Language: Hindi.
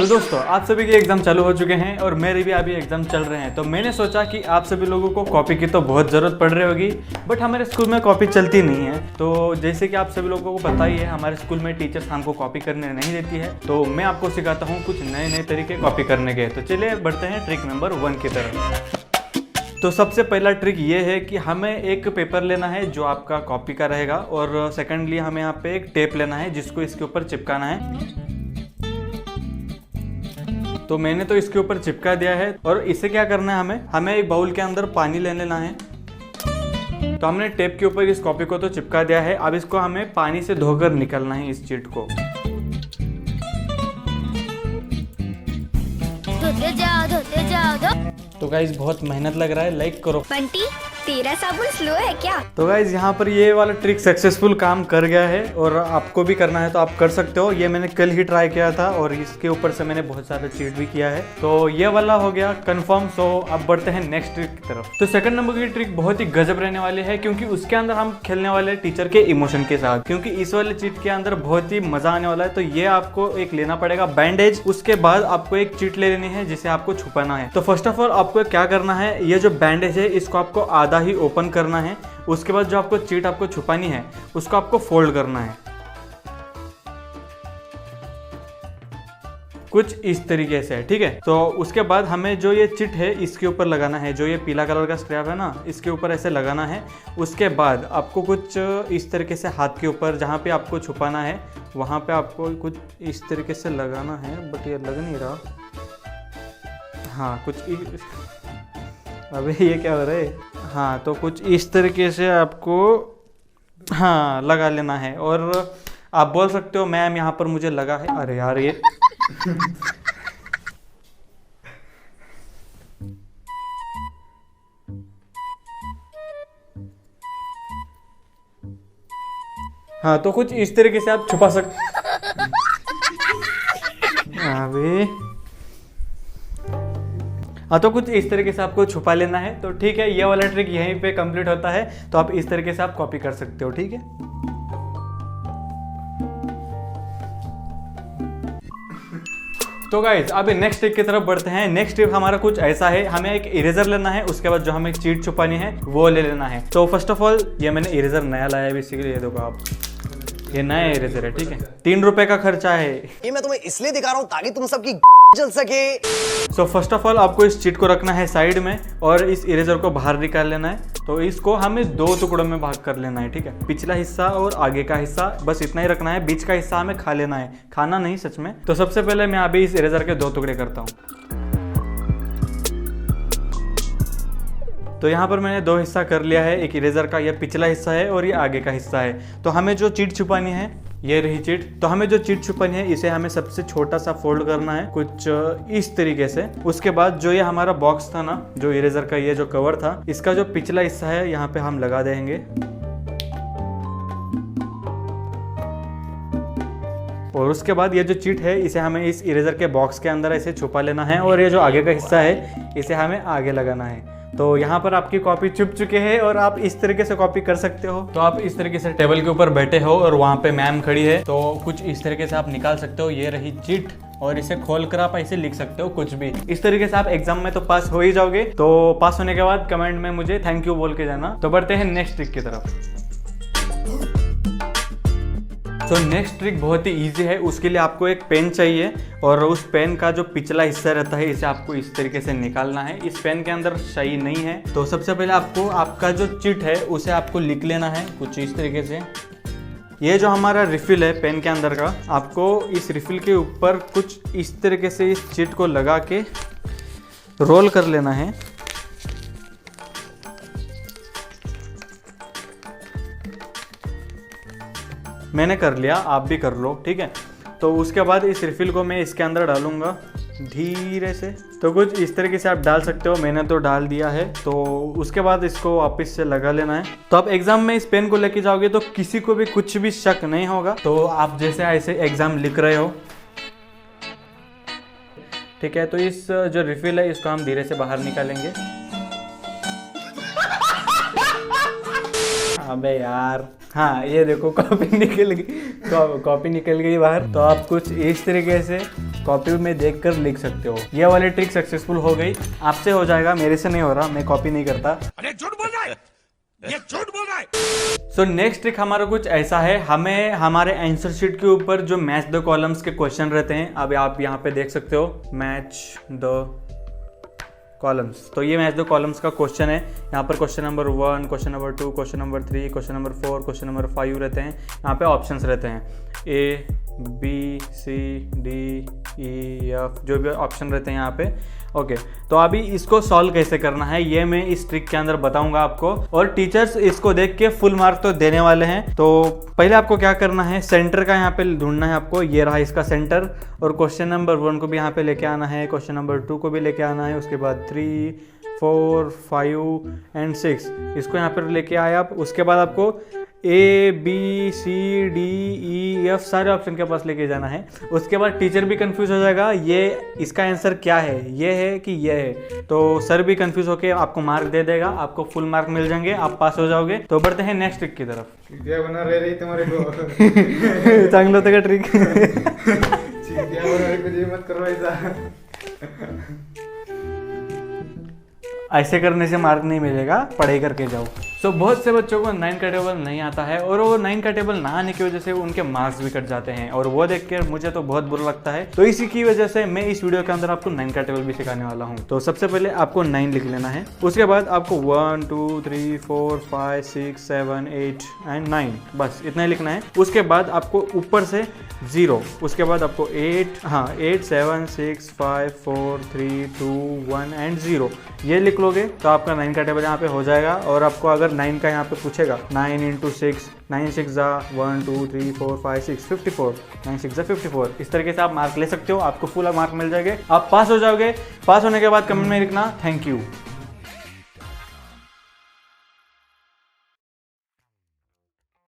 तो दोस्तों आप सभी के एग्जाम चालू हो चुके हैं और मेरे भी अभी एग्जाम चल रहे हैं। तो मैंने सोचा कि आप सभी लोगों को कॉपी की तो बहुत ज़रूरत पड़ रही होगी, बट हमारे स्कूल में कॉपी चलती नहीं है। तो जैसे कि आप सभी लोगों को पता ही है, हमारे स्कूल में टीचर्स हमको कॉपी करने नहीं देती है। तो मैं आपको सिखाता हूँ कुछ नए नए तरीके कॉपी करने के। तो चलिए बढ़ते हैं ट्रिक नंबर 1 की तरफ। तो सबसे पहला ट्रिक ये है कि हमें एक पेपर लेना है जो आपका कॉपी का रहेगा, और सेकंडली हमें यहाँ पे एक टेप लेना है जिसको इसके ऊपर चिपकाना है। तो मैंने तो इसके ऊपर चिपका दिया है, और इसे क्या करना है, हमें एक बाउल के अंदर पानी ले लेना है। तो हमने टेप के ऊपर इस कॉपी को तो चिपका दिया है, अब इसको हमें पानी से धोकर निकालना है इस चीट को। धोते जाओ तो गाइज बहुत मेहनत लग रहा है, लाइक करो। बंटी तेरा साबुन स्लो है क्या? तो गाइज यहाँ पर ये वाला ट्रिक सक्सेसफुल काम कर गया है, और आपको भी करना है तो आप कर सकते हो। ये मैंने कल ही ट्राई किया था और इसके ऊपर से मैंने बहुत सारा चीट भी किया है। तो ये वाला हो गया कंफर्म। सो अब बढ़ते हैं नेक्स्ट ट्रिक की तरफ। तो सेकंड नंबर की ट्रिक बहुत ही गजब रहने वाली है, क्योंकि उसके अंदर हम खेलने वाले टीचर के इमोशन के साथ, क्योंकि इस वाले चीट के अंदर बहुत ही मजा आने वाला है। तो ये आपको एक लेना पड़ेगा बैंडेज, उसके बाद आपको एक चीट ले लेनी है जिसे आपको छुपाना है। तो फर्स्ट ऑफ ऑल आपको क्या करना है, ये जो बैंडेज है इसको आपको आधा ही ओपन करना है। उसके बाद जो आपको चीट आपको छुपानी है उसको आपको फोल्ड करना है कुछ इस तरीके से, ठीक है। तो उसके बाद हमें जो ये चिट है इसके ऊपर लगाना है, जो ये पीला कलर का स्ट्रैप है ना, इसके ऊपर ऐसे लगाना है। उसके बाद आपको कुछ इस तरीके से हाथ के ऊपर जहाँ पे आपको छुपाना है वहाँ पे आपको कुछ इस तरीके से लगाना है, बट ये लग नहीं रहा। हाँ कुछ अबे ये क्या हो रहा है। हाँ तो कुछ इस तरीके से आपको हाँ लगा लेना है, और आप बोल सकते हो मैम यहाँ पर मुझे लगा है। अरे यार ये हाँ तो कुछ इस तरीके से आप छुपा सकते। अबे हाँ तो कुछ इस तरीके से आपको छुपा लेना है। तो ठीक है, ये वाला ट्रिक यहीं पे कंप्लीट होता है। तो आप इस तरीके से आप कॉपी कर सकते हो, ठीक है। तो गाइज अभी नेक्स्ट ट्रिक की तरफ बढ़ते हैं। नेक्स्ट ट्रिक हमारा कुछ ऐसा है, हमें एक इरेजर लेना है, उसके बाद जो हमें चीट छुपानी है वो ले लेना है। तो फर्स्ट ऑफ ऑल ये मैंने इरेजर नया लाया है बेसिकली, ये देखो आप, ये नया इरेजर है, ठीक है। 3 रुपए का खर्चा है। ये मैं तुम्हें इसलिए दिखा रहा हूँ ताकि तुम सबकी चल सके। सो फर्स्ट ऑफ ऑल आपको इस चीट को रखना है साइड में, और इस इरेजर को बाहर निकाल लेना है। तो इसको हमें 2 टुकड़ों में भाग कर लेना है, ठीक है। पिछला हिस्सा और आगे का हिस्सा बस इतना ही रखना है, बीच का हिस्सा हमें खा लेना है, खाना नहीं सच में। तो सबसे पहले मैं अभी इस इरेजर के 2 टुकड़े करता हूँ। तो यहाँ पर मैंने 2 हिस्सा कर लिया है, एक इरेजर का ये पिछला हिस्सा है और ये आगे का हिस्सा है। तो हमें जो चीट छुपानी है ये रही चीट। तो हमें जो चीट छुपानी है इसे हमें सबसे छोटा सा फोल्ड करना है कुछ इस तरीके से। उसके बाद जो ये हमारा बॉक्स था ना, जो इरेजर का ये जो कवर था, इसका जो पिछला हिस्सा है यहाँ पे हम लगा देंगे, और उसके बाद ये जो चीट है इसे हमें इस इरेजर के बॉक्स के अंदर ऐसे छुपा लेना है, और ये जो आगे का हिस्सा है इसे हमें आगे लगाना है। तो यहाँ पर आपकी कॉपी छुप चुके हैं, और आप इस तरीके से कॉपी कर सकते हो। तो आप इस तरीके से टेबल के ऊपर बैठे हो और वहाँ पे मैम खड़ी है, तो कुछ इस तरीके से आप निकाल सकते हो। ये रही चीट, और इसे खोल कर आप ऐसे लिख सकते हो कुछ भी। इस तरीके से आप एग्जाम में तो पास हो ही जाओगे। तो पास होने के बाद कमेंट में मुझे थैंक यू बोल के जाना। तो बढ़ते हैं नेक्स्ट ट्रिक की तरफ। तो नेक्स्ट ट्रिक बहुत ही इजी है। उसके लिए आपको एक पेन चाहिए, और उस पेन का जो पिछला हिस्सा रहता है इसे आपको इस तरीके से निकालना है। इस पेन के अंदर स्याही नहीं है। तो सबसे पहले आपको आपका जो चिट है उसे आपको लिख लेना है कुछ इस तरीके से। ये जो हमारा रिफिल है पेन के अंदर का, आपको इस रिफिल के ऊपर कुछ इस तरीके से इस चिट को लगा के रोल कर लेना है। मैंने कर लिया, आप भी कर लो, ठीक है। तो उसके बाद इस रिफिल को मैं इसके अंदर डालूंगा धीरे से। तो कुछ इस तरीके से आप डाल सकते हो, मैंने तो डाल दिया है। तो उसके बाद इसको वापस से लगा लेना है। तो आप एग्जाम में इस पेन को लेके जाओगे तो किसी को भी कुछ भी शक नहीं होगा। तो आप जैसे ऐसे एग्जाम लिख रहे हो, ठीक है। तो इस जो रिफिल है इसको हम धीरे से बाहर निकालेंगे। अबे यार, हाँ ये देखो कॉपी निकल गई, कॉपी निकल गई बाहर। तो आप कुछ इस तरीके से कॉपी में देखकर लिख सकते हो। ये वाली ट्रिक सक्सेसफुल हो गई, आपसे हो जाएगा, मेरे से नहीं हो रहा, मैं कॉपी नहीं करता। अरे झूठ बोल रहा है, ये झूठ बोल रहा है। सो नेक्स्ट ट्रिक हमारा कुछ ऐसा है, हमें हमारे आंसर शीट के ऊपर जो मैच द कॉलम्स के क्वेश्चन रहते हैं, अब आप यहाँ पे देख सकते हो मैच द कॉलम्स। तो ये मैच द कॉलम्स का क्वेश्चन है। यहाँ पर question number 1, question number 2, question number 3, question number 4, question number 5 रहते हैं। यहाँ पे ऑप्शंस रहते हैं A, B, C, D, E, F, जो भी ऑप्शन रहते हैं यहाँ पे। ओके, तो अभी इसको सॉल्व कैसे करना है ये मैं इस ट्रिक के अंदर बताऊंगा आपको, और टीचर्स इसको देख के फुल मार्क तो देने वाले हैं। तो पहले आपको क्या करना है, सेंटर का यहाँ पे ढूंढना है आपको, ये रहा इसका सेंटर, और क्वेश्चन नंबर 1 को भी यहाँ पे लेके आना है, क्वेश्चन नंबर 2 को भी लेके आना है, उसके बाद 3, 4, 5 एंड 6 इसको यहाँ पर लेके आए आप। उसके बाद आपको A, B, C, D, E, F सारे ऑप्शन के पास लेके जाना है। उसके बाद टीचर भी कंफ्यूज हो जाएगा, ये इसका आंसर क्या है, ये है कि ये है, तो सर भी कंफ्यूज होके आपको मार्क दे देगा, आपको फुल मार्क मिल जाएंगे, आप पास हो जाओगे। तो बढ़ते हैं नेक्स्ट ट्रिक की तरफ। चीटिया बना रही तुम्हारे को। चांगलं होतं का ट्रिक? चीटिया बनाने को जी मत करो ऐसा। ऐसे करने से मार्क नहीं मिलेगा, पढ़ाई करके जाओ। सो बहुत से बच्चों को 9 का टेबल नहीं आता है, और वो 9 का टेबल ना आने की वजह से उनके मार्क्स भी कट जाते हैं, और वो देख कर मुझे तो बहुत बुरा लगता है। तो इसी की वजह से मैं इस वीडियो के अंदर आपको 9 का टेबल भी सिखाने वाला हूँ। तो सबसे पहले आपको 9 लिख लेना है, उसके बाद आपको 1, 2, 3, 4, 5, 6, 7, 8 एंड 9, बस इतना ही लिखना है। उसके बाद आपको ऊपर से 0, उसके बाद आपको 8, 7, 6, 5, 4, 3, 2, 1 एंड 0 ये लिख लोगे तो आपका 9 का टेबल यहाँ पे हो जाएगा। और आपको अगर 9 का यहाँ पे पूछेगा 9 × 6, 9 6 जा 1 2 3 4 5 6 54, 9 6 जा 54, इस तरीके से आप मार्क ले सकते हो, आपको फुल मार्क मिल जाएंगे, आप पास हो जाओगे। पास होने के बाद कमेंट में लिखना थैंक यू।